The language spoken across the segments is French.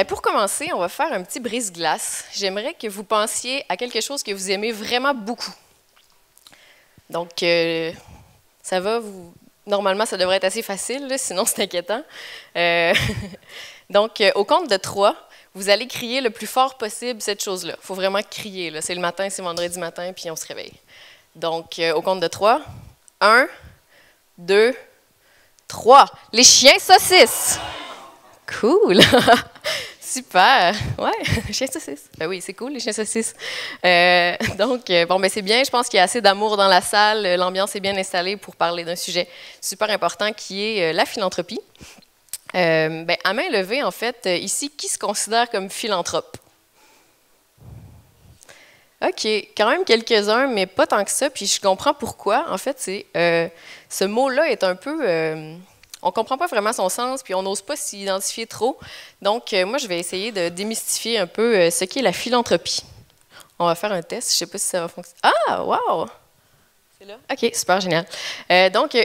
Pour commencer, on va faire un petit brise-glace. J'aimerais que vous pensiez à quelque chose que vous aimez vraiment beaucoup. Donc, ça va, normalement, ça devrait être assez facile, là, sinon c'est inquiétant. Donc, au compte de 3, vous allez crier le plus fort possible cette chose-là. Il faut vraiment crier. C'est le matin, c'est vendredi matin, puis on se réveille. Donc, au compte de 3, 1, 2, 3. Les chiens saucisses! Cool! Super! Ouais, chiens saucisses. Ben oui, c'est cool, les chiens saucisses. C'est bien. Je pense qu'il y a assez d'amour dans la salle. L'ambiance est bien installée pour parler d'un sujet super important qui est la philanthropie. À main levée, en fait, ici, qui se considère comme philanthrope? OK, quand même quelques-uns, mais pas tant que ça. Puis je comprends pourquoi. En fait, ce mot-là est un peu... on ne comprend pas vraiment son sens, puis on n'ose pas s'y identifier trop. Donc, moi, je vais essayer de démystifier un peu ce qu'est la philanthropie. On va faire un test. Je ne sais pas si ça va fonctionner. Ah, wow! C'est là? OK, super, génial.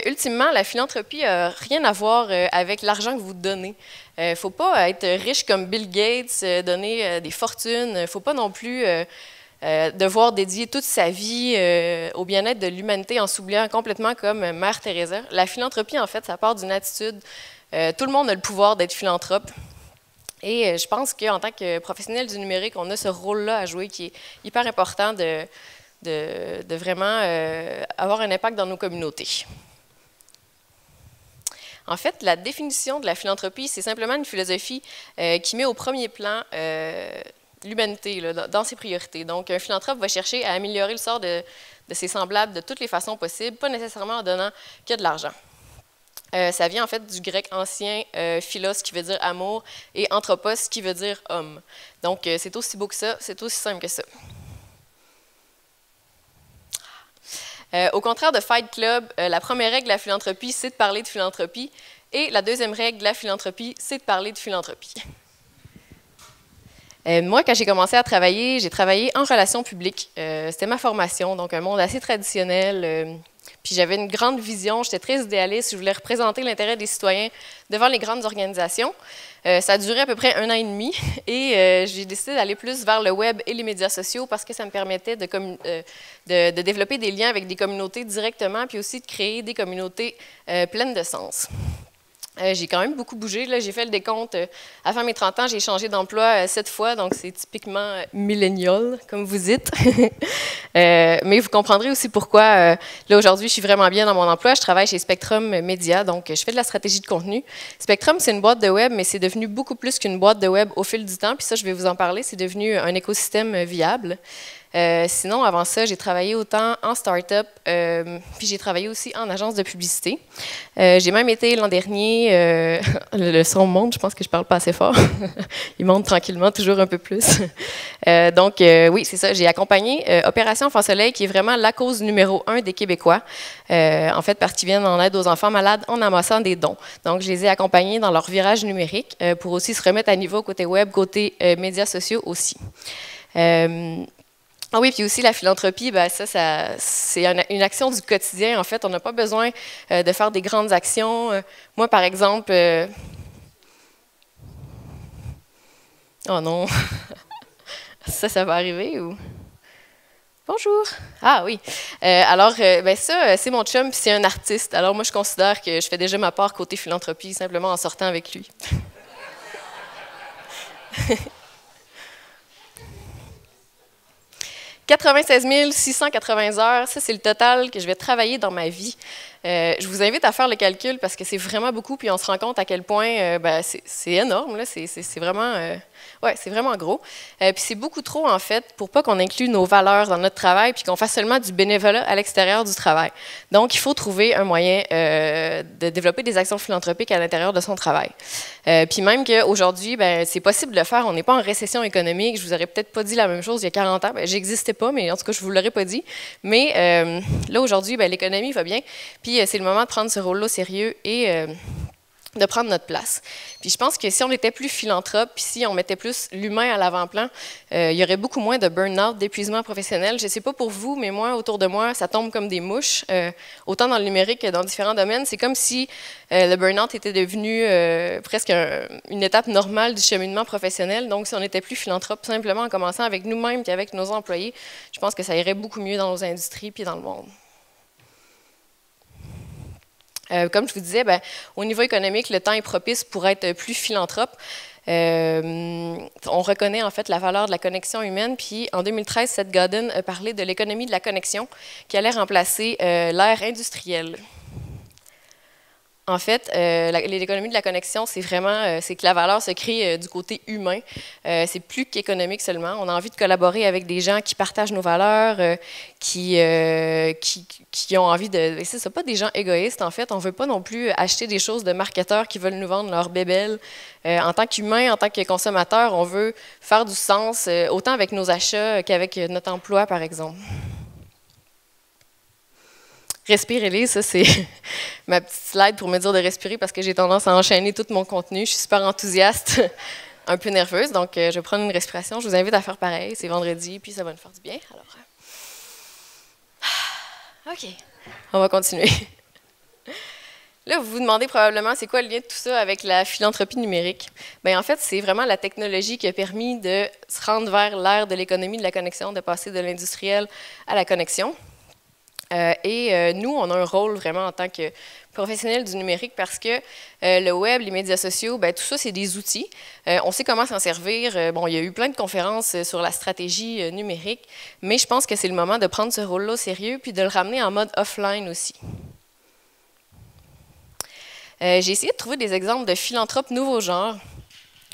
Ultimement, la philanthropie n'a rien à voir avec l'argent que vous donnez. Il ne faut pas être riche comme Bill Gates, donner des fortunes. Il ne faut pas non plus devoir dédier toute sa vie au bien-être de l'humanité en s'oubliant complètement comme Mère Teresa. La philanthropie, en fait, ça part d'une attitude. Tout le monde a le pouvoir d'être philanthrope. Et je pense qu'en tant que professionnel du numérique, on a ce rôle-là à jouer qui est hyper important de vraiment avoir un impact dans nos communautés. En fait, la définition de la philanthropie, c'est simplement une philosophie qui met au premier plan l'humanité dans ses priorités. Donc, un philanthrope va chercher à améliorer le sort de ses semblables de toutes les façons possibles, pas nécessairement en donnant que de l'argent. Ça vient en fait du grec ancien philos qui veut dire amour et anthropos qui veut dire homme. Donc, c'est aussi beau que ça, c'est aussi simple que ça. Au contraire de Fight Club, la première règle de la philanthropie, c'est de parler de philanthropie. Et la deuxième règle de la philanthropie, c'est de parler de philanthropie. Moi, quand j'ai commencé à travailler, j'ai travaillé en relations publiques. C'était ma formation, donc un monde assez traditionnel. Puis j'avais une grande vision, j'étais très idéaliste, je voulais représenter l'intérêt des citoyens devant les grandes organisations. Ça a duré à peu près 1 an et demi et j'ai décidé d'aller plus vers le web et les médias sociaux parce que ça me permettait de développer des liens avec des communautés directement puis aussi de créer des communautés pleines de sens. J'ai quand même beaucoup bougé. J'ai fait le décompte. Avant mes 30 ans, j'ai changé d'emploi 7 fois, donc c'est typiquement millénial, comme vous dites. Mais vous comprendrez aussi pourquoi. Là, aujourd'hui, je suis vraiment bien dans mon emploi. Je travaille chez Spectrum Media, donc je fais de la stratégie de contenu. Spectrum, c'est une boîte de web, mais c'est devenu beaucoup plus qu'une boîte de web au fil du temps. Puis ça, je vais vous en parler. C'est devenu un écosystème viable. Sinon, avant ça, j'ai travaillé autant en start-up, puis j'ai travaillé aussi en agence de publicité. J'ai même été l'an dernier, le son monte, je pense que je parle pas assez fort. Il monte tranquillement, toujours un peu plus. Oui, c'est ça, j'ai accompagné Opération Enfant Soleil, qui est vraiment la cause numéro 1 des Québécois, en fait, parce qu'ils viennent en aide aux enfants malades en amassant des dons. Donc, je les ai accompagnés dans leur virage numérique pour aussi se remettre à niveau côté web, côté médias sociaux aussi. Ah oui, puis aussi la philanthropie, c'est une action du quotidien. En fait, on n'a pas besoin de faire des grandes actions. Moi, par exemple... Oh non! Ça va arriver ou... Bonjour! Ah oui! Ça, c'est mon chum, puis c'est un artiste. Alors moi, je considère que je fais déjà ma part côté philanthropie, simplement en sortant avec lui. 96 680 heures, ça c'est le total que je vais travailler dans ma vie. Je vous invite à faire le calcul parce que c'est vraiment beaucoup, puis on se rend compte à quel point c'est énorme, là, c'est vraiment gros. Puis c'est beaucoup trop, en fait, pour pas qu'on inclue nos valeurs dans notre travail, puis qu'on fasse seulement du bénévolat à l'extérieur du travail. Donc, il faut trouver un moyen de développer des actions philanthropiques à l'intérieur de son travail. Puis même qu'aujourd'hui, c'est possible de le faire, on n'est pas en récession économique, je vous aurais peut-être pas dit la même chose il y a 40 ans, j'existais pas, mais en tout cas, je vous l'aurais pas dit. Mais là, aujourd'hui, l'économie va bien, puis c'est le moment de prendre ce rôle-là au sérieux et de prendre notre place. Puis je pense que si on était plus philanthrope, puis si on mettait plus l'humain à l'avant-plan, il y aurait beaucoup moins de burn-out, d'épuisement professionnel. Je ne sais pas pour vous, mais moi, autour de moi, ça tombe comme des mouches, autant dans le numérique que dans différents domaines. C'est comme si le burn-out était devenu presque une étape normale du cheminement professionnel. Donc, si on était plus philanthrope, simplement en commençant avec nous-mêmes et avec nos employés, je pense que ça irait beaucoup mieux dans nos industries puis dans le monde. Comme je vous disais, au niveau économique, le temps est propice pour être plus philanthrope. On reconnaît en fait la valeur de la connexion humaine. Puis en 2013, Seth Godin a parlé de l'économie de la connexion qui allait remplacer l'ère industrielle. En fait, l'économie de la connexion, c'est vraiment c'est que la valeur se crée du côté humain. C'est plus qu'économique seulement. On a envie de collaborer avec des gens qui partagent nos valeurs, qui ont envie de... C'est pas des gens égoïstes, en fait. On ne veut pas non plus acheter des choses de marketeurs qui veulent nous vendre leur bébelle. En tant qu'humain, en tant que consommateur, on veut faire du sens, autant avec nos achats qu'avec notre emploi, par exemple. Respirez-les, ça c'est ma petite slide pour me dire de respirer parce que j'ai tendance à enchaîner tout mon contenu. Je suis super enthousiaste, un peu nerveuse, donc je vais prendre une respiration. Je vous invite à faire pareil, c'est vendredi, puis ça va nous faire du bien. Alors, OK, on va continuer. Là, vous vous demandez probablement c'est quoi le lien de tout ça avec la philanthropie numérique. Bien, en fait, c'est vraiment la technologie qui a permis de se rendre vers l'ère de l'économie de la connexion, de passer de l'industriel à la connexion. Nous, on a un rôle vraiment en tant que professionnels du numérique parce que le web, les médias sociaux, tout ça, c'est des outils. On sait comment s'en servir. Bon, il y a eu plein de conférences sur la stratégie numérique, mais je pense que c'est le moment de prendre ce rôle-là au sérieux puis de le ramener en mode offline aussi. J'ai essayé de trouver des exemples de philanthropes nouveaux genres.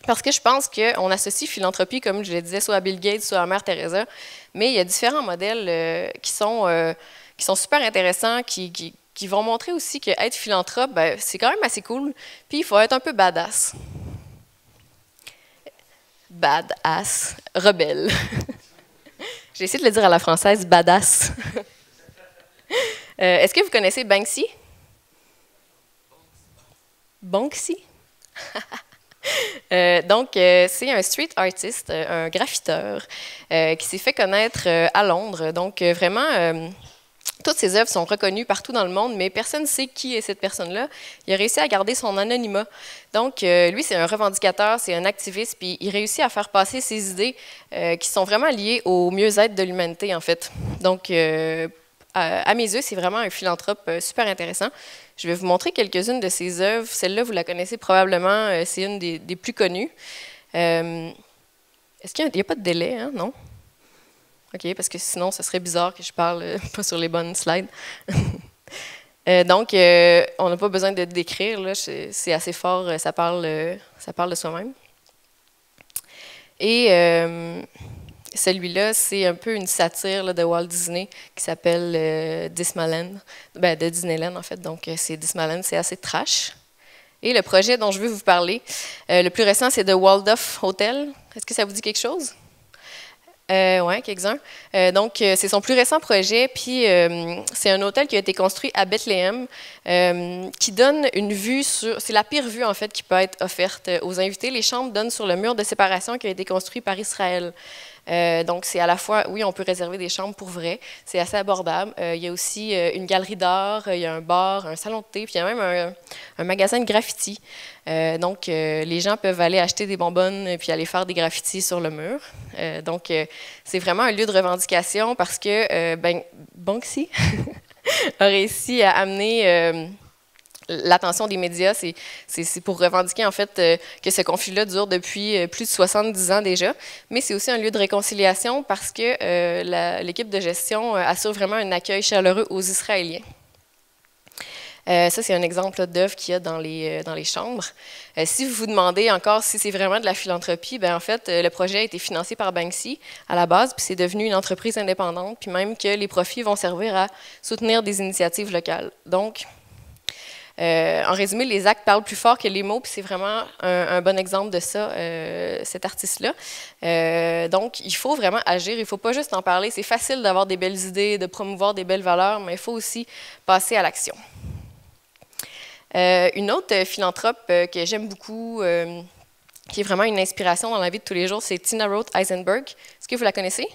Parce que je pense qu'on associe philanthropie, comme je le disais, soit à Bill Gates, soit à Mère Teresa, mais il y a différents modèles qui sont super intéressants, qui vont montrer aussi qu'être philanthrope, c'est quand même assez cool, puis il faut être un peu badass. Badass, rebelle. J'ai essayé de le dire à la française, badass. Est-ce que vous connaissez Banksy? Banksy? C'est un street artist, un graffiteur, qui s'est fait connaître à Londres. Donc, vraiment, toutes ses œuvres sont reconnues partout dans le monde, mais personne ne sait qui est cette personne-là. Il a réussi à garder son anonymat. Donc, lui, c'est un revendicateur, c'est un activiste, puis il réussit à faire passer ses idées qui sont vraiment liées au mieux-être de l'humanité, en fait. Donc, à mes yeux, c'est vraiment un philanthrope super intéressant. Je vais vous montrer quelques-unes de ses œuvres. Celle-là, vous la connaissez probablement, c'est une des plus connues. Est-ce qu'il n'y a pas de délai, hein? Non? OK, parce que sinon, ce serait bizarre que je parle pas sur les bonnes slides. Donc, on n'a pas besoin de décrire, là, c'est assez fort, ça parle de soi-même. Et celui-là, c'est un peu une satire là, de Walt Disney qui s'appelle Dismaland, de Disneyland en fait, donc c'est Dismaland, c'est assez trash. Et le projet dont je veux vous parler, le plus récent, c'est The Waldorf Hotel. Est-ce que ça vous dit quelque chose? Oui, quelques-uns. Donc, c'est son plus récent projet, puis c'est un hôtel qui a été construit à Bethléem, qui donne une vue sur... C'est la pire vue, en fait, qui peut être offerte aux invités. Les chambres donnent sur le mur de séparation qui a été construit par Israël. Donc, c'est à la fois, oui, on peut réserver des chambres pour vrai, c'est assez abordable. Il y a aussi une galerie d'art, il y a un bar, un salon de thé, puis il y a même un magasin de graffiti. Donc, les gens peuvent aller acheter des bonbonnes puis aller faire des graffitis sur le mur. Donc, c'est vraiment un lieu de revendication parce que Banksy a réussi à amener... l'attention des médias, c'est pour revendiquer en fait que ce conflit-là dure depuis plus de 70 ans déjà, mais c'est aussi un lieu de réconciliation parce que l'équipe de gestion assure vraiment un accueil chaleureux aux Israéliens. Ça, c'est un exemple d'œuvre qu'il y a dans les chambres. Si vous vous demandez encore si c'est vraiment de la philanthropie, en fait, le projet a été financé par Banksy à la base, puis c'est devenu une entreprise indépendante, puis même que les profits vont servir à soutenir des initiatives locales. Donc, en résumé, les actes parlent plus fort que les mots, puis c'est vraiment un bon exemple de ça, cet artiste-là. Donc, il faut vraiment agir, il ne faut pas juste en parler. C'est facile d'avoir des belles idées, de promouvoir des belles valeurs, mais il faut aussi passer à l'action. Une autre philanthrope que j'aime beaucoup, qui est vraiment une inspiration dans la vie de tous les jours, c'est Tina Roth Eisenberg. Est-ce que vous la connaissez?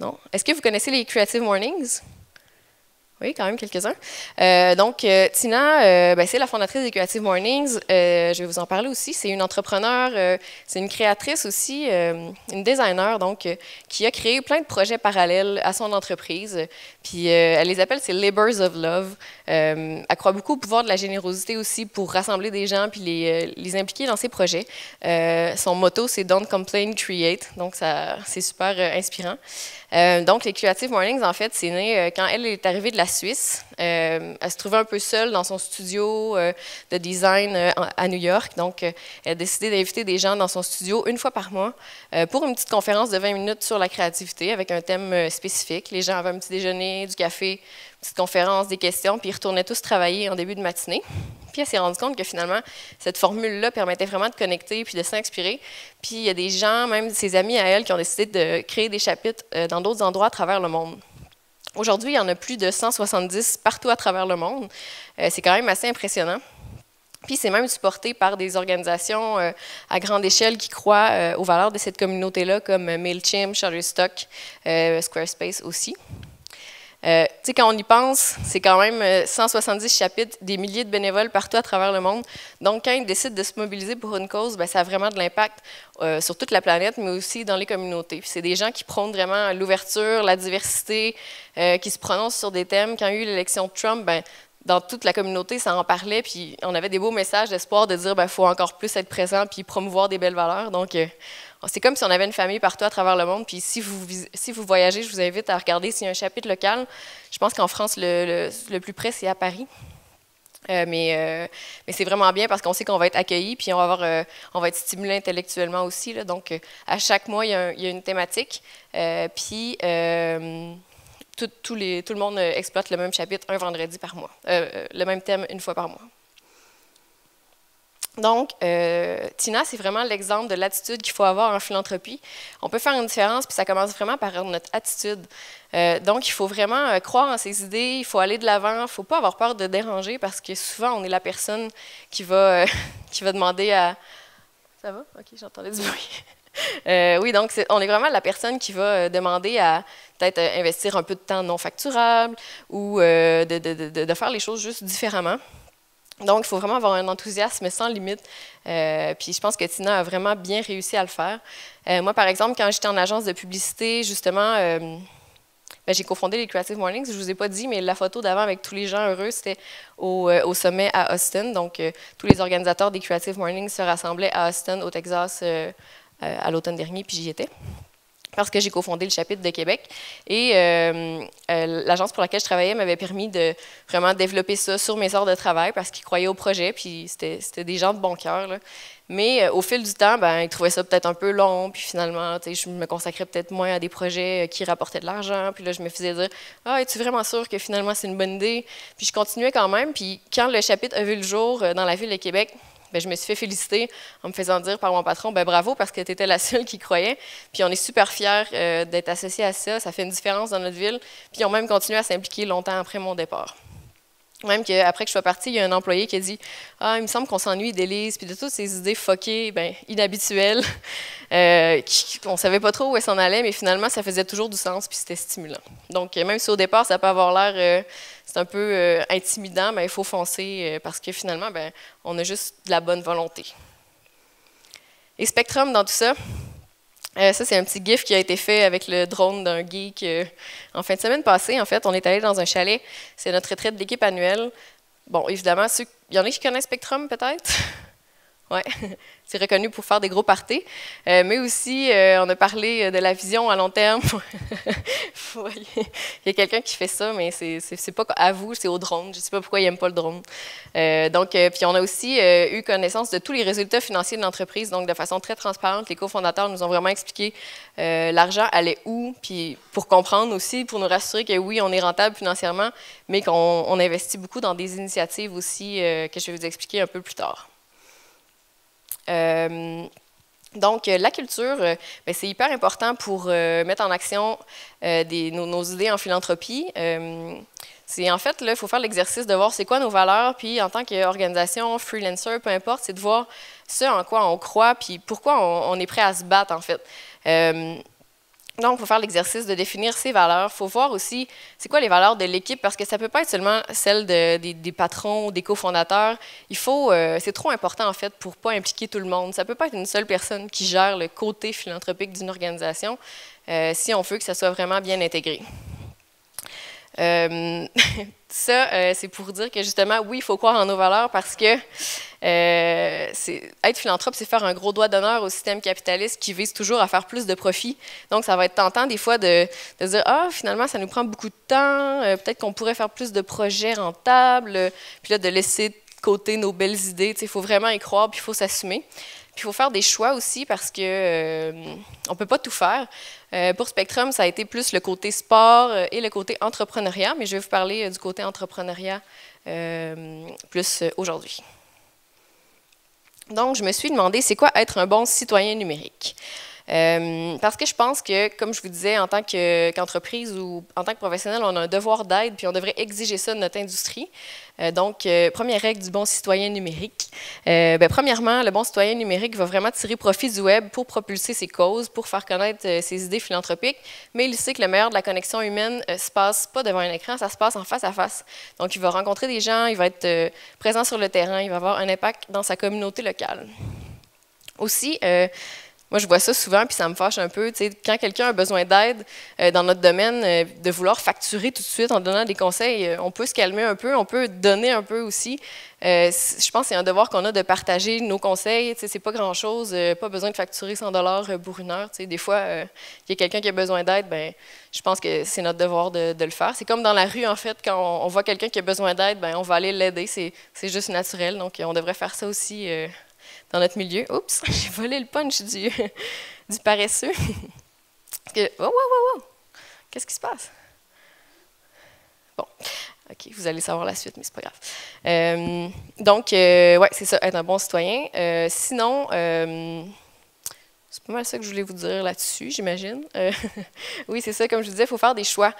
Non? Est-ce que vous connaissez les Creative Mornings? Oui, quand même quelques-uns. Tina, c'est la fondatrice des Creative Mornings. Je vais vous en parler aussi. C'est une entrepreneure, c'est une créatrice aussi, une designer, qui a créé plein de projets parallèles à son entreprise. Puis elle les appelle ses Labors of Love. Elle croit beaucoup au pouvoir de la générosité aussi pour rassembler des gens puis les impliquer dans ses projets. Son motto, c'est Don't Complain, Create. Donc, c'est super inspirant. Les Creative Mornings, en fait, c'est né quand elle est arrivée de la Suisse. Elle se trouvait un peu seule dans son studio de design à New York. Donc, elle a décidé d'inviter des gens dans son studio une fois par mois pour une petite conférence de 20 minutes sur la créativité avec un thème spécifique. Les gens avaient un petit déjeuner, du café, une petite conférence, des questions, puis ils retournaient tous travailler en début de matinée. Puis elle s'est rendue compte que finalement, cette formule-là permettait vraiment de connecter puis de s'inspirer. Puis il y a des gens, même ses amis à elle, qui ont décidé de créer des chapitres dans d'autres endroits à travers le monde. Aujourd'hui, il y en a plus de 170 partout à travers le monde. C'est quand même assez impressionnant. Puis c'est même supporté par des organisations à grande échelle qui croient aux valeurs de cette communauté-là, comme MailChimp, Shutterstock, Squarespace aussi. Quand on y pense, c'est quand même 170 chapitres, des milliers de bénévoles partout à travers le monde. Donc, quand ils décident de se mobiliser pour une cause, ça a vraiment de l'impact sur toute la planète, mais aussi dans les communautés. C'est des gens qui prônent vraiment l'ouverture, la diversité, qui se prononcent sur des thèmes. Quand il y a eu l'élection de Trump, dans toute la communauté, ça en parlait, puis on avait des beaux messages d'espoir de dire qu'il faut encore plus être présent puis promouvoir des belles valeurs. Donc, c'est comme si on avait une famille partout à travers le monde. Puis si vous voyagez, je vous invite à regarder s'il y a un chapitre local. Je pense qu'en France, le plus près, c'est à Paris. Mais c'est vraiment bien parce qu'on sait qu'on va être accueillis, puis on va être stimulé intellectuellement aussi. Là. Donc, à chaque mois, il y a une thématique. Tout le monde exploite le même chapitre un vendredi par mois, le même thème une fois par mois. Donc, Tina, c'est vraiment l'exemple de l'attitude qu'il faut avoir en philanthropie. On peut faire une différence, puis ça commence vraiment par notre attitude. Donc, il faut vraiment croire en ses idées, il faut aller de l'avant, il ne faut pas avoir peur de déranger, parce que souvent, on est la personne qui va demander à... Ça va? OK, j'entendais du bruit. Oui, donc on est vraiment la personne qui va demander à peut-être investir un peu de temps non facturable ou de faire les choses juste différemment. Donc, il faut vraiment avoir un enthousiasme sans limite. Puis je pense que Tina a vraiment bien réussi à le faire. Moi, par exemple, quand j'étais en agence de publicité, justement, j'ai cofondé les Creative Mornings. Je ne vous ai pas dit, mais la photo d'avant avec tous les gens heureux, c'était au sommet à Austin. Donc, tous les organisateurs des Creative Mornings se rassemblaient à Austin, au Texas, à l'automne dernier, puis j'y étais, parce que j'ai cofondé le chapitre de Québec. Et l'agence pour laquelle je travaillais m'avait permis de vraiment développer ça sur mes heures de travail, parce qu'ils croyaient au projet, puis c'était des gens de bon cœur. Là. Mais au fil du temps, ils trouvaient ça peut-être un peu long, puis finalement, je me consacrais peut-être moins à des projets qui rapportaient de l'argent, puis là, je me faisais dire « Ah, es-tu vraiment sûr que finalement c'est une bonne idée? » Puis je continuais quand même, puis quand le chapitre a vu le jour dans la ville de Québec, je me suis fait féliciter en me faisant dire par mon patron, bravo parce que tu étais la seule qui croyait. Puis on est super fiers d'être associés à ça. Ça fait une différence dans notre ville. Puis ils ont même continué à s'impliquer longtemps après mon départ. Même qu'après que je sois partie, il y a un employé qui a dit « Ah, il me semble qu'on s'ennuie d'Élise, puis de toutes ces idées fuckées, inhabituelles, on ne savait pas trop où elles s'en allaient, mais finalement, ça faisait toujours du sens, puis c'était stimulant. » Donc, même si au départ, ça peut avoir l'air, c'est un peu intimidant, il faut foncer, parce que finalement, on a juste de la bonne volonté. Et Spectrum, dans tout ça, ça, c'est un petit gif qui a été fait avec le drone d'un geek en fin de semaine passée. En fait, on est allé dans un chalet. C'est notre retraite d'équipe annuelle. Bon, évidemment, il y en a qui connaissent Spectrum, peut-être? Oui, c'est reconnu pour faire des gros parties. Mais aussi, on a parlé de la vision à long terme. Il y a quelqu'un qui fait ça, mais c'est pas à vous, c'est au drone. Je ne sais pas pourquoi il n'aime pas le drone. Puis on a aussi eu connaissance de tous les résultats financiers de l'entreprise, donc de façon très transparente. Les cofondateurs nous ont vraiment expliqué l'argent allait où, puis pour comprendre aussi, pour nous rassurer que oui, on est rentable financièrement, mais qu'on investit beaucoup dans des initiatives aussi que je vais vous expliquer un peu plus tard. Donc, la culture, c'est hyper important pour mettre en action nos idées en philanthropie. En fait, là, il faut faire l'exercice de voir c'est quoi nos valeurs, puis en tant qu'organisation, freelancer, peu importe, c'est de voir ce en quoi on croit, puis pourquoi on est prêt à se battre, en fait. Donc, il faut faire l'exercice de définir ses valeurs. Il faut voir aussi c'est quoi les valeurs de l'équipe, parce que ça ne peut pas être seulement celles des patrons, des cofondateurs. C'est trop important, en fait, pour ne pas impliquer tout le monde. Ça ne peut pas être une seule personne qui gère le côté philanthropique d'une organisation si on veut que ça soit vraiment bien intégré. C'est pour dire que justement, oui, il faut croire en nos valeurs parce que être philanthrope, c'est faire un gros doigt d'honneur au système capitaliste qui vise toujours à faire plus de profit. Donc, ça va être tentant des fois de dire « Ah, finalement, ça nous prend beaucoup de temps, peut-être qu'on pourrait faire plus de projets rentables. » Puis là, de laisser de côté nos belles idées. Il faut vraiment y croire, puis il faut s'assumer. Puis il faut faire des choix aussi parce que on ne peut pas tout faire. Pour Spectrum, ça a été plus le côté sport et le côté entrepreneuriat, mais je vais vous parler du côté entrepreneuriat plus aujourd'hui. Donc, je me suis demandé, c'est quoi être un bon citoyen numérique? Parce que je pense que, comme je vous disais, en tant qu'entreprise ou en tant que professionnel, on a un devoir d'aide, puis on devrait exiger ça de notre industrie. Donc, première règle du bon citoyen numérique. Premièrement, le bon citoyen numérique va vraiment tirer profit du web pour propulser ses causes, pour faire connaître ses idées philanthropiques, mais il sait que le meilleur de la connexion humaine ne se passe pas devant un écran, ça se passe en face à face. Donc, il va rencontrer des gens, il va être présent sur le terrain, il va avoir un impact dans sa communauté locale. Aussi, moi, je vois ça souvent, puis ça me fâche un peu. Quand quelqu'un a besoin d'aide dans notre domaine, de vouloir facturer tout de suite en donnant des conseils, on peut se calmer un peu, on peut donner un peu aussi. Je pense que c'est un devoir qu'on a de partager nos conseils. C'est pas grand-chose, pas besoin de facturer 100 $ pour une heure. Des fois, il y a quelqu'un qui a besoin d'aide, ben, je pense que c'est notre devoir de le faire. C'est comme dans la rue, en fait, quand on voit quelqu'un qui a besoin d'aide, ben, on va aller l'aider. C'est juste naturel, donc on devrait faire ça aussi dans notre milieu. Oups, j'ai volé le punch du paresseux. Oh. Qu'est-ce qui se passe? Bon, OK, vous allez savoir la suite, mais c'est pas grave. Donc, ouais, c'est ça, être un bon citoyen. Sinon, c'est pas mal ça que je voulais vous dire là-dessus, j'imagine. Oui, c'est ça, comme je vous disais, il faut faire des choix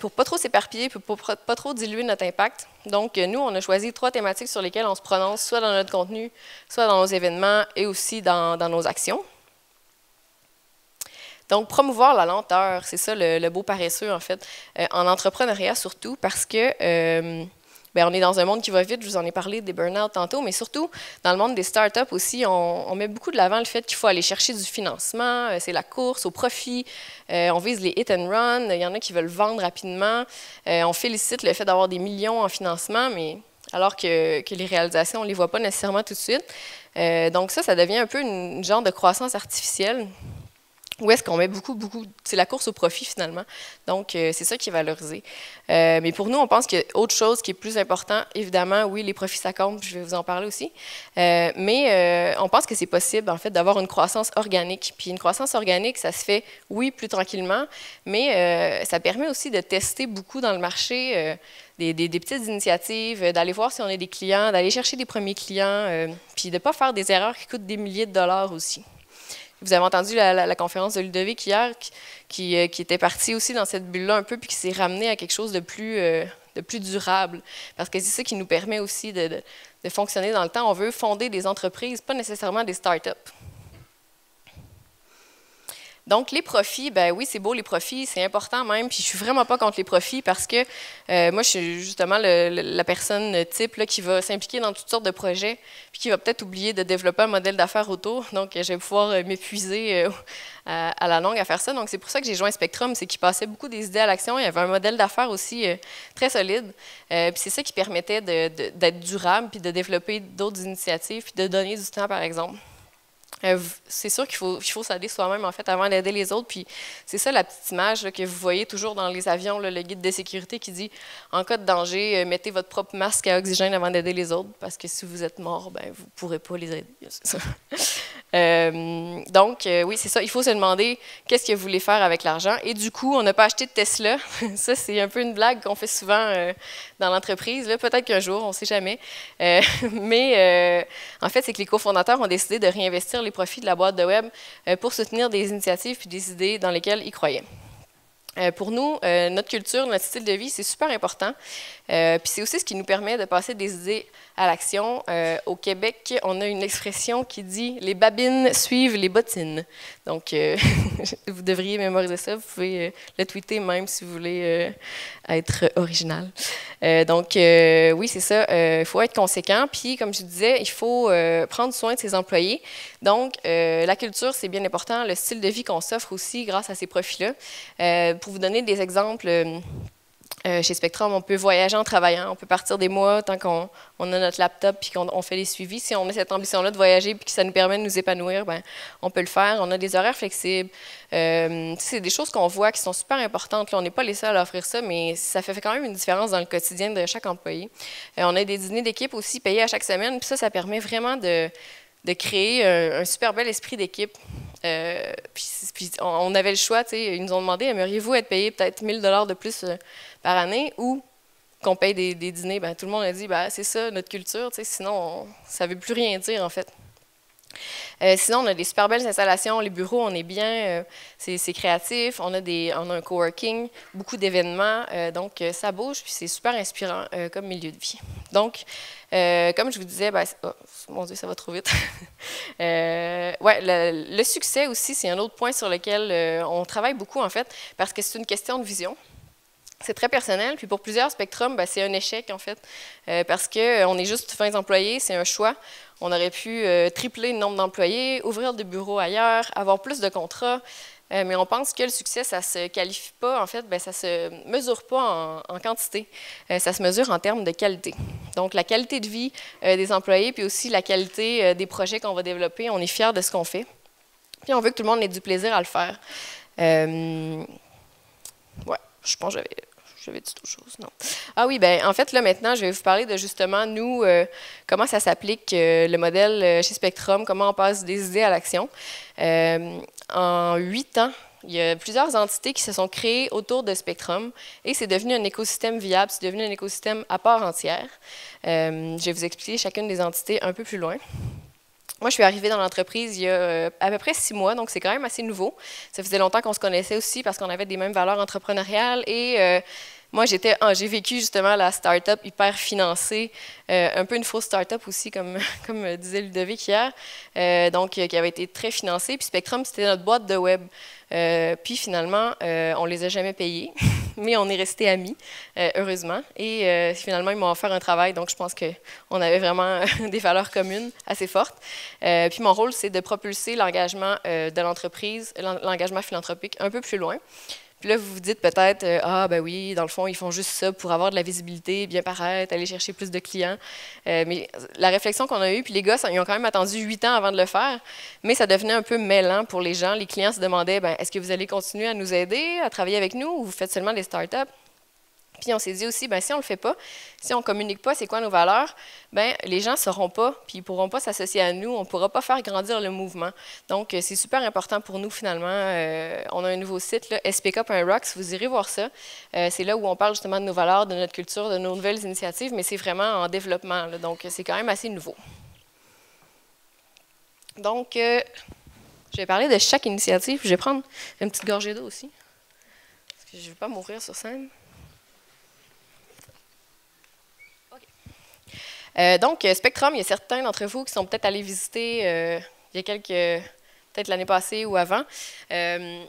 pour pas trop s'éparpiller, pour pas trop diluer notre impact. Donc, nous, on a choisi 3 thématiques sur lesquelles on se prononce, soit dans notre contenu, soit dans nos événements et aussi dans nos actions. Donc, promouvoir la lenteur, c'est ça le beau paresseux, en fait, en entrepreneuriat surtout, parce que on est dans un monde qui va vite, je vous en ai parlé des burn-out tantôt, mais surtout, dans le monde des startups aussi, on met beaucoup de l'avant le fait qu'il faut aller chercher du financement, c'est la course au profit, on vise les hit and run, il y en a qui veulent vendre rapidement, on félicite le fait d'avoir des millions en financement, mais alors que les réalisations, on ne les voit pas nécessairement tout de suite. Donc ça devient un peu une genre de croissance artificielle. Où est-ce qu'on met beaucoup, c'est la course au profit finalement. Donc, c'est ça qui est valorisé. Mais pour nous, on pense qu'il y a autre chose qui est plus important. Évidemment, oui, les profits, ça compte, je vais vous en parler aussi. Mais on pense que c'est possible, en fait, d'avoir une croissance organique. Puis une croissance organique, ça se fait, oui, plus tranquillement, mais ça permet aussi de tester beaucoup dans le marché des petites initiatives, d'aller voir si on a des clients, d'aller chercher des premiers clients, puis de ne pas faire des erreurs qui coûtent des milliers de dollars aussi. Vous avez entendu la conférence de Ludovic hier, qui était parti aussi dans cette bulle-là un peu, puis qui s'est ramené à quelque chose de plus durable. Parce que c'est ça qui nous permet aussi de fonctionner dans le temps. On veut fonder des entreprises, pas nécessairement des startups. Donc, les profits, ben oui, c'est beau les profits, c'est important même, puis je suis vraiment pas contre les profits parce que moi, je suis justement la personne type là, qui va s'impliquer dans toutes sortes de projets, puis qui va peut-être oublier de développer un modèle d'affaires autour. Donc, je vais pouvoir m'épuiser à la longue à faire ça. Donc, c'est pour ça que j'ai joint Spectrum, c'est qu'il passait beaucoup des idées à l'action. Il y avait un modèle d'affaires aussi très solide. Puis c'est ça qui permettait d'être durable, puis de développer d'autres initiatives, puis de donner du temps, par exemple. C'est sûr qu'il faut s'aider soi-même en fait avant d'aider les autres. Puis c'est ça la petite image là, que vous voyez toujours dans les avions, là, le guide de sécurité qui dit en cas de danger, mettez votre propre masque à oxygène avant d'aider les autres parce que si vous êtes mort, ben, vous ne pourrez pas les aider. Ça. Donc oui, c'est ça. Il faut se demander qu'est-ce que vous voulez faire avec l'argent. Et du coup, on n'a pas acheté de Tesla. Ça, c'est un peu une blague qu'on fait souvent dans l'entreprise. Peut-être qu'un jour, on ne sait jamais. Mais en fait, c'est que les cofondateurs ont décidé de réinvestir les profits de la boîte de web pour soutenir des initiatives puis des idées dans lesquelles ils croyaient. Pour nous, notre culture, notre style de vie, c'est super important. Puis c'est aussi ce qui nous permet de passer des idées à l'action. Au Québec, on a une expression qui dit « les babines suivent les bottines ». Donc, vous devriez mémoriser ça. Vous pouvez le tweeter même si vous voulez être original. Oui, c'est ça. Il faut être conséquent. Puis, comme je disais, il faut prendre soin de ses employés. Donc, la culture, c'est bien important. Le style de vie qu'on s'offre aussi grâce à ces profils-là. Pour vous donner des exemples, chez Spectrum, on peut voyager en travaillant, on peut partir des mois tant qu'on a notre laptop et qu'on fait les suivis. Si on a cette ambition-là de voyager et que ça nous permet de nous épanouir, ben, on peut le faire. On a des horaires flexibles. C'est des choses qu'on voit qui sont super importantes. Là, on n'est pas les seuls à offrir ça, mais ça fait quand même une différence dans le quotidien de chaque employé. On a des dîners d'équipe aussi payés à chaque semaine. Puis ça permet vraiment de créer un super bel esprit d'équipe. Puis on avait le choix, ils nous ont demandé, aimeriez-vous être payé peut-être 1 000 $ de plus par année ou qu'on paye des dîners? Ben, tout le monde a dit, ben, c'est ça notre culture, sinon ça ne veut plus rien dire en fait. Sinon, on a des super belles installations, les bureaux, on est bien, c'est créatif, on a un coworking, beaucoup d'événements, donc ça bouge, puis c'est super inspirant comme milieu de vie. Donc, comme je vous disais, ben, oh, mon Dieu, ça va trop vite. Le succès aussi, c'est un autre point sur lequel on travaille beaucoup, en fait, parce que c'est une question de vision. C'est très personnel, puis pour plusieurs Spectrum, ben, c'est un échec, en fait, parce qu'on est juste 20 employés, c'est un choix. On aurait pu tripler le nombre d'employés, ouvrir des bureaux ailleurs, avoir plus de contrats, mais on pense que le succès, ça ne se qualifie pas, en fait, ben, ça ne se mesure pas en quantité, ça se mesure en termes de qualité. Donc, la qualité de vie des employés, puis aussi la qualité des projets qu'on va développer, on est fiers de ce qu'on fait, puis on veut que tout le monde ait du plaisir à le faire. Ouais, je pense que j'avais dit autre chose, non. Ah oui, ben en fait, là, maintenant, je vais vous parler de justement, nous, comment ça s'applique, le modèle chez Spectrum, comment on passe des idées à l'action. En 8 ans, il y a plusieurs entités qui se sont créées autour de Spectrum et c'est devenu un écosystème viable, c'est devenu un écosystème à part entière. Je vais vous expliquer chacune des entités un peu plus loin. Moi, je suis arrivée dans l'entreprise il y a à peu près 6 mois, donc c'est quand même assez nouveau. Ça faisait longtemps qu'on se connaissait aussi parce qu'on avait des mêmes valeurs entrepreneuriales et moi, j'ai vécu justement la start-up hyper financée, un peu une fausse start-up aussi, comme disait Ludovic hier, donc qui avait été très financée. Puis Spectrum, c'était notre boîte de web. Puis finalement, on ne les a jamais payés, mais on est restés amis, heureusement. Et finalement, ils m'ont offert un travail, donc je pense qu'on avait vraiment des valeurs communes assez fortes. Puis mon rôle, c'est de propulser l'engagement de l'entreprise, l'engagement philanthropique un peu plus loin. Puis là, vous vous dites peut-être, ah ben oui, dans le fond, ils font juste ça pour avoir de la visibilité, bien paraître, aller chercher plus de clients. Mais la réflexion qu'on a eue, puis les gars, ils ont quand même attendu 8 ans avant de le faire, mais ça devenait un peu mêlant pour les gens. Les clients se demandaient, ben, est-ce que vous allez continuer à nous aider, à travailler avec nous, ou vous faites seulement des startups? Puis on s'est dit aussi, ben, si on ne le fait pas, si on ne communique pas c'est quoi nos valeurs, ben, les gens ne sauront pas, puis ils ne pourront pas s'associer à nous, on ne pourra pas faire grandir le mouvement. Donc, c'est super important pour nous, finalement. On a un nouveau site, là, spk.rocks, vous irez voir ça. C'est là où on parle justement de nos valeurs, de notre culture, de nos nouvelles initiatives, mais c'est vraiment en développement, là, donc c'est quand même assez nouveau. Donc, je vais parler de chaque initiative. Je vais prendre une petite gorgée d'eau aussi, parce que je ne veux pas mourir sur scène. Donc, Spectrum, il y a certains d'entre vous qui sont peut-être allés visiter il y a peut-être l'année passée ou avant, les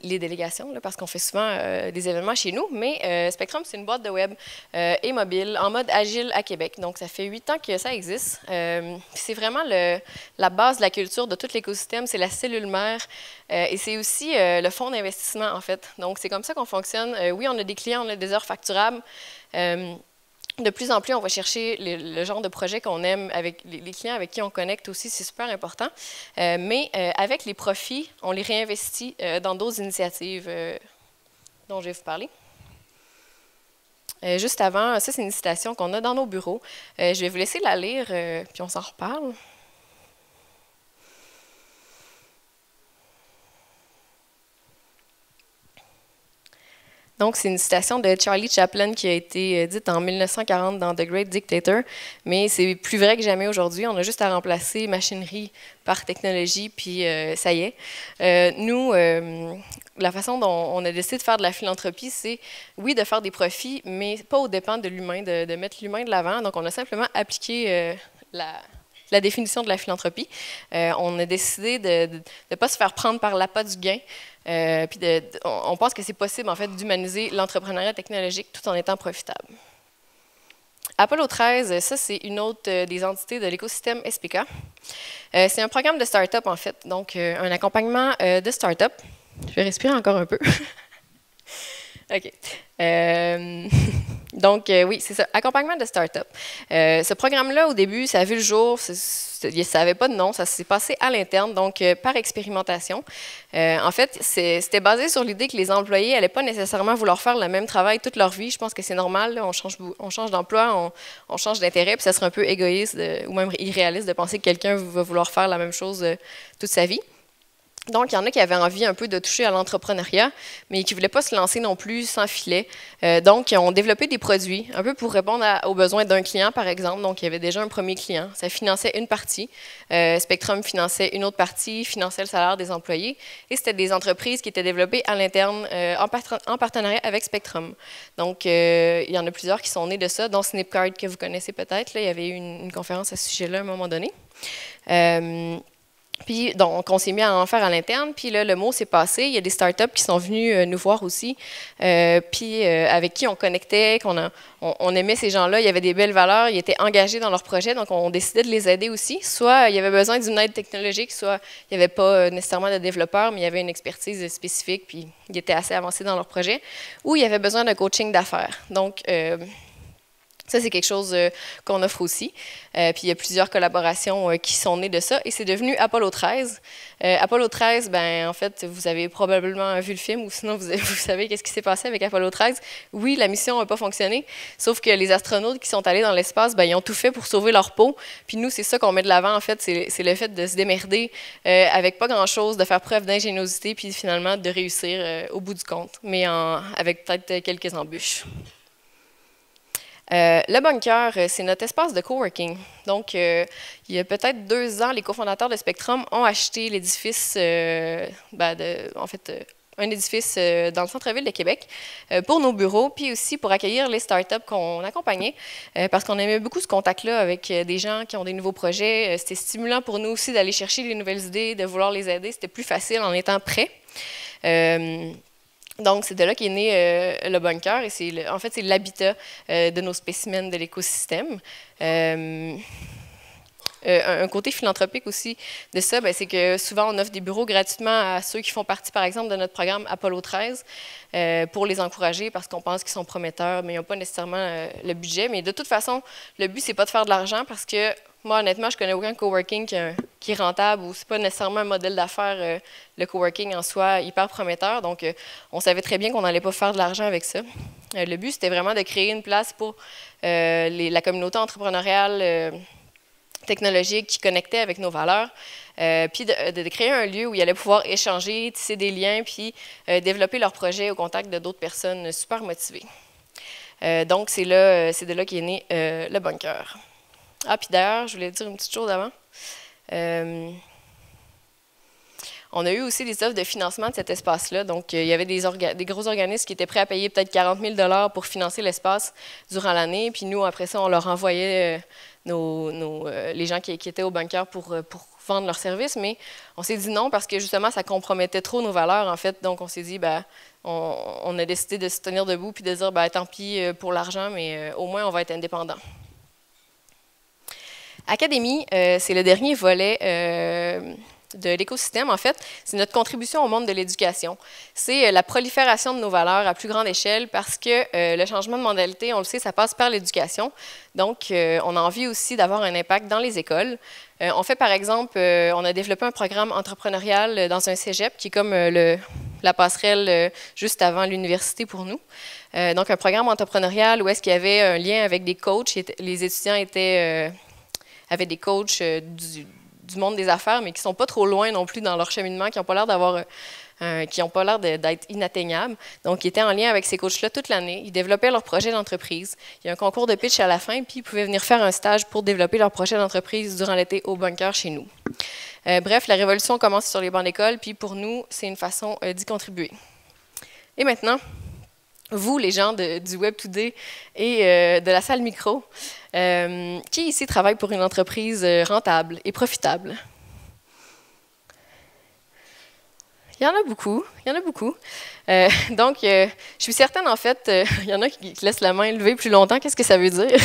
délégations, là, parce qu'on fait souvent des événements chez nous, mais Spectrum, c'est une boîte de web et mobile en mode agile à Québec. Donc, ça fait 8 ans que ça existe. C'est vraiment la base de la culture de tout l'écosystème, c'est la cellule mère et c'est aussi le fonds d'investissement, en fait. Donc, c'est comme ça qu'on fonctionne. Oui, on a des clients, on a des heures facturables. De plus en plus, on va chercher le genre de projet qu'on aime avec les clients avec qui on connecte aussi, c'est super important. Mais avec les profits, on les réinvestit dans d'autres initiatives dont je vais vous parler. Juste avant, ça c'est une citation qu'on a dans nos bureaux. Je vais vous laisser la lire, puis on s'en reparle. Donc, c'est une citation de Charlie Chaplin qui a été dite en 1940 dans The Great Dictator, mais c'est plus vrai que jamais aujourd'hui. On a juste à remplacer machinerie par technologie, puis ça y est. Nous, la façon dont on a décidé de faire de la philanthropie, c'est, oui, de faire des profits, mais pas aux dépens de l'humain, de mettre l'humain de l'avant. Donc, on a simplement appliqué la définition de la philanthropie. On a décidé de ne pas se faire prendre par l'appât du gain. Puis on pense que c'est possible, en fait, d'humaniser l'entrepreneuriat technologique tout en étant profitable. Apollo 13, ça, c'est une autre des entités de l'écosystème SPK. C'est un programme de start-up, en fait, donc un accompagnement de start-up. Je vais respirer encore un peu. OK. Donc, oui, c'est ça, accompagnement de start-up. Ce programme-là, au début, ça a vu le jour, ça n'avait pas de nom, ça s'est passé à l'interne, donc par expérimentation. En fait, c'était basé sur l'idée que les employés n'allaient pas nécessairement vouloir faire le même travail toute leur vie. Je pense que c'est normal, là, on change d'emploi, on change d'intérêt, puis ça serait un peu égoïste ou même irréaliste de penser que quelqu'un va vouloir faire la même chose toute sa vie. Donc, il y en a qui avaient envie un peu de toucher à l'entrepreneuriat, mais qui ne voulaient pas se lancer non plus sans filet. Donc, ils ont développé des produits, un peu pour répondre aux besoins d'un client, par exemple. Donc, il y avait déjà un premier client. Ça finançait une partie. Spectrum finançait une autre partie, finançait le salaire des employés. Et c'était des entreprises qui étaient développées à l'interne en partenariat avec Spectrum. Donc, il y en a plusieurs qui sont nés de ça, dont Snipcard, que vous connaissez peut-être. Il y avait eu une conférence à ce sujet-là à un moment donné. Puis, donc, on s'est mis à en faire à l'interne. Puis là, le mot s'est passé. Il y a des startups qui sont venus nous voir aussi, puis avec qui on connectait, on aimait ces gens-là. Il y avait des belles valeurs. Ils étaient engagés dans leur projet. Donc, on décidait de les aider aussi. Soit il y avait besoin d'une aide technologique, soit il n'y avait pas nécessairement de développeurs, mais il y avait une expertise spécifique, puis ils étaient assez avancés dans leur projet. Ou il y avait besoin d'un coaching d'affaires. Donc, ça, c'est quelque chose qu'on offre aussi. Puis il y a plusieurs collaborations qui sont nées de ça. Et c'est devenu Apollo 13. Apollo 13, ben, en fait, vous avez probablement vu le film, ou sinon vous savez qu'est-ce qui s'est passé avec Apollo 13. Oui, la mission n'a pas fonctionné, sauf que les astronautes qui sont allés dans l'espace, ben, ils ont tout fait pour sauver leur peau. Puis nous, c'est ça qu'on met de l'avant, en fait, c'est le fait de se démerder avec pas grand-chose, de faire preuve d'ingéniosité, puis finalement de réussir au bout du compte, mais avec peut-être quelques embûches. Le bunker, c'est notre espace de coworking. Donc, il y a peut-être 2 ans, les cofondateurs de Spectrum ont acheté l'édifice, un édifice dans le centre-ville de Québec pour nos bureaux, puis aussi pour accueillir les startups qu'on accompagnait, parce qu'on aimait beaucoup ce contact-là avec des gens qui ont des nouveaux projets. C'était stimulant pour nous aussi d'aller chercher les nouvelles idées, de vouloir les aider. C'était plus facile en étant prêt. Donc, c'est de là qu'est né le bunker, et en fait, c'est l'habitat de nos spécimens de l'écosystème. Un côté philanthropique aussi de ça, c'est que souvent, on offre des bureaux gratuitement à ceux qui font partie, par exemple, de notre programme Apollo 13 pour les encourager parce qu'on pense qu'ils sont prometteurs, mais ils n'ont pas nécessairement le budget. Mais de toute façon, le but, c'est pas de faire de l'argent parce que moi, honnêtement, je connais aucun coworking qui est rentable ou c'est pas nécessairement un modèle d'affaires, le coworking en soi, hyper prometteur. Donc, on savait très bien qu'on n'allait pas faire de l'argent avec ça. Le but, c'était vraiment de créer une place pour la communauté entrepreneuriale technologique qui connectait avec nos valeurs, puis de créer un lieu où ils allaient pouvoir échanger, tisser des liens, puis développer leurs projets au contact de d'autres personnes super motivées. Donc, c'est de là qu'est né le bunker. Ah, puis d'ailleurs, je voulais dire une petite chose avant. On a eu aussi des offres de financement de cet espace-là. Donc, il y avait des gros organismes qui étaient prêts à payer peut-être 40 000 $ pour financer l'espace durant l'année. Puis nous, après ça, on leur envoyait les gens qui étaient au bunker pour vendre leurs services. Mais on s'est dit non parce que justement, ça compromettait trop nos valeurs, en fait. Donc, on s'est dit, on a décidé de se tenir debout puis de dire, tant pis pour l'argent, mais au moins, on va être indépendant. Académie, c'est le dernier volet de l'écosystème, en fait. C'est notre contribution au monde de l'éducation. C'est la prolifération de nos valeurs à plus grande échelle parce que le changement de modalité, on le sait, ça passe par l'éducation. Donc, on a envie aussi d'avoir un impact dans les écoles. On fait, par exemple, on a développé un programme entrepreneurial dans un cégep qui est comme la passerelle juste avant l'université pour nous. Donc, un programme entrepreneurial où est-ce qu'il y avait un lien avec des coachs. Les étudiants avaient des coachs du monde des affaires, mais qui ne sont pas trop loin non plus dans leur cheminement, qui n'ont pas l'air d'avoir qui n'ont pas l'air d'être inatteignables. Donc, ils étaient en lien avec ces coachs-là toute l'année. Ils développaient leur projet d'entreprise. Il y a un concours de pitch à la fin, puis ils pouvaient venir faire un stage pour développer leur projet d'entreprise durant l'été au bunker chez nous. Bref, la révolution commence sur les bancs d'école, puis pour nous, c'est une façon d'y contribuer. Et maintenant, vous, les gens du Web 2D et de la salle micro, qui ici travaille pour une entreprise rentable et profitable? Il y en a beaucoup, il y en a beaucoup. Donc, je suis certaine, en fait, il y en a qui laissent la main levée plus longtemps. Qu'est-ce que ça veut dire?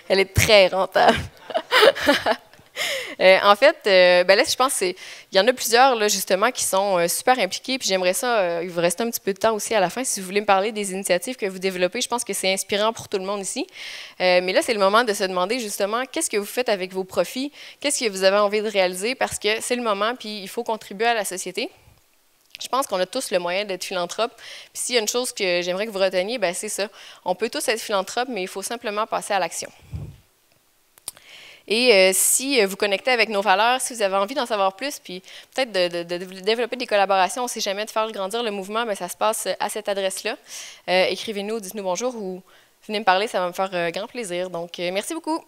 Elle est très rentable. En fait, ben là, je pense qu'il y en a plusieurs, là, justement, qui sont super impliqués. Puis j'aimerais ça, il vous reste un petit peu de temps aussi à la fin, si vous voulez me parler des initiatives que vous développez. Je pense que c'est inspirant pour tout le monde ici. Mais là, c'est le moment de se demander, justement, qu'est-ce que vous faites avec vos profits? Qu'est-ce que vous avez envie de réaliser? Parce que c'est le moment, puis il faut contribuer à la société. Je pense qu'on a tous le moyen d'être philanthrope. Puis s'il y a une chose que j'aimerais que vous reteniez, ben c'est ça. On peut tous être philanthrope, mais il faut simplement passer à l'action. Et si vous connectez avec nos valeurs, si vous avez envie d'en savoir plus, puis peut-être de développer des collaborations, on ne sait jamais de faire grandir le mouvement, mais ça se passe à cette adresse-là. Écrivez-nous, dites-nous bonjour ou venez me parler, ça va me faire grand plaisir. Donc, merci beaucoup.